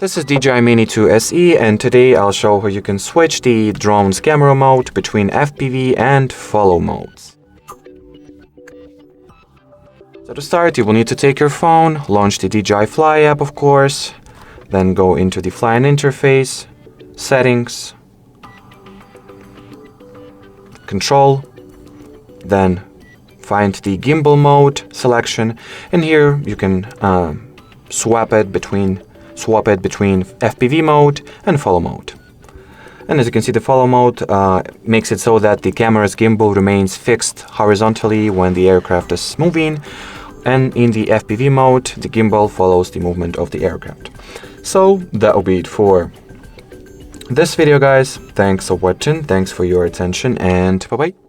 This is DJI Mini 2 SE, and today I'll show how you can switch the drone's camera mode between FPV and follow modes. So to start, you will need to take your phone, launch the DJI Fly app of course, then go into the Fly interface, settings, control, then find the gimbal mode selection, and here you can swap it between FPV mode and follow mode. And as you can see, the follow mode makes it so that the camera's gimbal remains fixed horizontally when the aircraft is moving, and in the FPV mode the gimbal follows the movement of the aircraft. So that will be it for this video, guys. Thanks for watching, thanks for your attention, and bye bye.